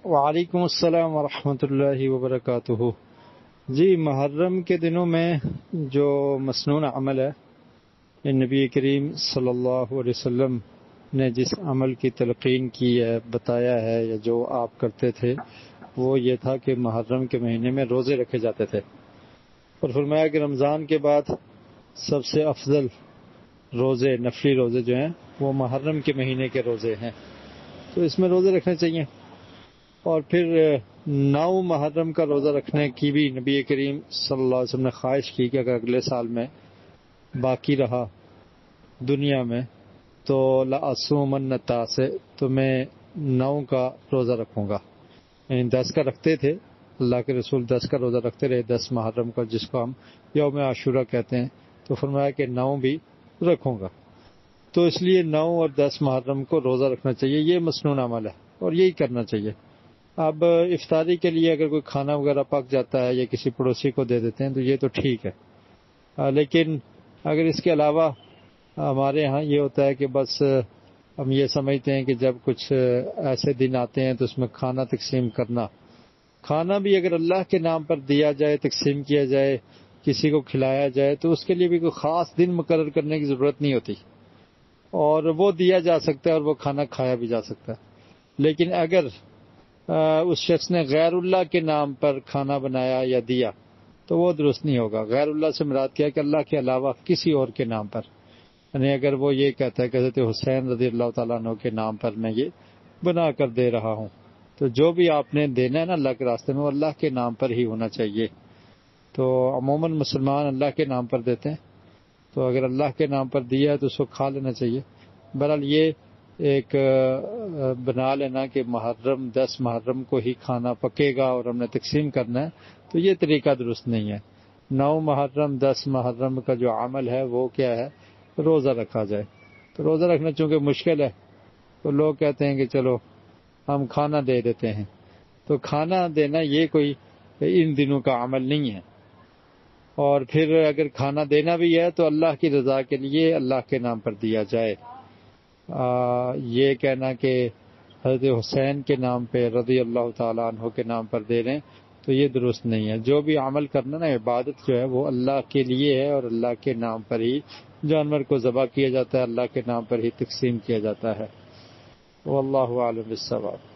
وعلیکم السلام ورحمۃ اللہ وبرکاتہ۔ جی، محرم کے دنوں میں جو مسنون عمل ہے، نبی کریم صلی اللہ علیہ وسلم نے جس عمل کی تلقین کی ہے، بتایا ہے، یا جو آپ کرتے تھے، وہ یہ تھا کہ محرم کے مہینے میں روزے رکھے جاتے تھے، اور فرمایا کہ رمضان کے بعد سب سے افضل روزے، نفلی روزے جو ہیں، وہ محرم کے مہینے کے روزے ہیں، تو اس میں روزے رکھنے چاہیے۔ اور پھر 9 محرم کا روزہ رکھنے کی بھی نبی کریم صلی اللہ علیہ وسلم نے خواہش کی کہ اگر اگلے سال میں باقی رہا دنیا میں تو لأصومن التاسع، تو میں 9 کا روزہ رکھوں گا، یعنی 10 کا رکھتے تھے، اللہ کے رسول 10 کا روزہ رکھتے رہے، 10 محرم کا، جس کو ہم یوم عاشورہ کہتے ہیں، تو فرمایا کہ 9 بھی رکھوں گا۔ تو اس لیے 9 اور 10 محرم کو روزہ رکھنا چاہیے، یہ مسنون عمل ہے اور یہی کرنا چاہیے۔ اب افطاری کے لیے اگر کوئی کھانا وغیرہ پک جاتا ہے یا کسی پڑوسی کو دے دیتے ہیں تو یہ تو ٹھیک ہے، لیکن اگر اس کے علاوہ ہمارے ہاں یہ ہوتا ہے کہ بس ہم یہ سمجھتے ہیں کہ جب کچھ ایسے دن آتے ہیں تو اس میں کھانا تقسیم کرنا، کھانا بھی اگر اللہ کے نام پر دیا جائے، تقسیم کیا جائے، کسی کو کھلایا جائے، تو اس کے لیے بھی کوئی خاص دن مقرر کرنے کی ضرورت نہیں ہوتی، اور وہ دیا جا سکتا ہے اور وہ کھانا کھایا بھی جا سکتا ہے۔ لیکن اگر اس شخص نے غیر اللہ کے نام پر کھانا بنایا یا دیا تو وہ درست نہیں ہوگا۔ غیر اللہ سے مراد کیا ہے کہ اللہ کے علاوہ کسی اور کے نام پر، یعنی اگر وہ یہ کہتا ہے کہ حضرت حسین رضی اللہ تعالیٰ عنہ کے نام پر میں یہ بنا کر دے رہا ہوں، تو جو بھی آپ نے دینا ہے نا اللہ کے راستے میں، وہ اللہ کے نام پر ہی ہونا چاہیے۔ تو عموماً مسلمان اللہ کے نام پر دیتے ہیں، تو اگر اللہ کے نام پر دیا ہے تو اس کو کھا لینا چاہیے۔ بہرحال یہ ایک بنا لینا کہ محرم 10 محرم کو ہی کھانا پکے گا اور ہم نے تقسیم کرنا ہے، تو یہ طریقہ درست نہیں ہے۔ 9 محرم 10 محرم کا جو عمل ہے وہ کیا ہے؟ روزہ رکھا جائے۔ تو روزہ رکھنا چونکہ مشکل ہے تو لوگ کہتے ہیں کہ چلو ہم کھانا دے دیتے ہیں، تو کھانا دینا یہ کوئی ان دنوں کا عمل نہیں ہے۔ اور پھر اگر کھانا دینا بھی ہے تو اللہ کی رضا کے لیے اللہ کے نام پر دیا جائے۔ یہ کہنا کہ حضرت حسین کے نام پہ رضی اللہ تعالیٰ عنہ کے نام پر دے رہے ہیں تو یہ درست نہیں ہے۔ جو بھی عمل کرنا نا، عبادت جو ہے وہ اللہ کے لیے ہے، اور اللہ کے نام پر ہی جانور کو ذبح کیا جاتا ہے، اللہ کے نام پر ہی تقسیم کیا جاتا ہے۔ واللہ اعلم بالصواب۔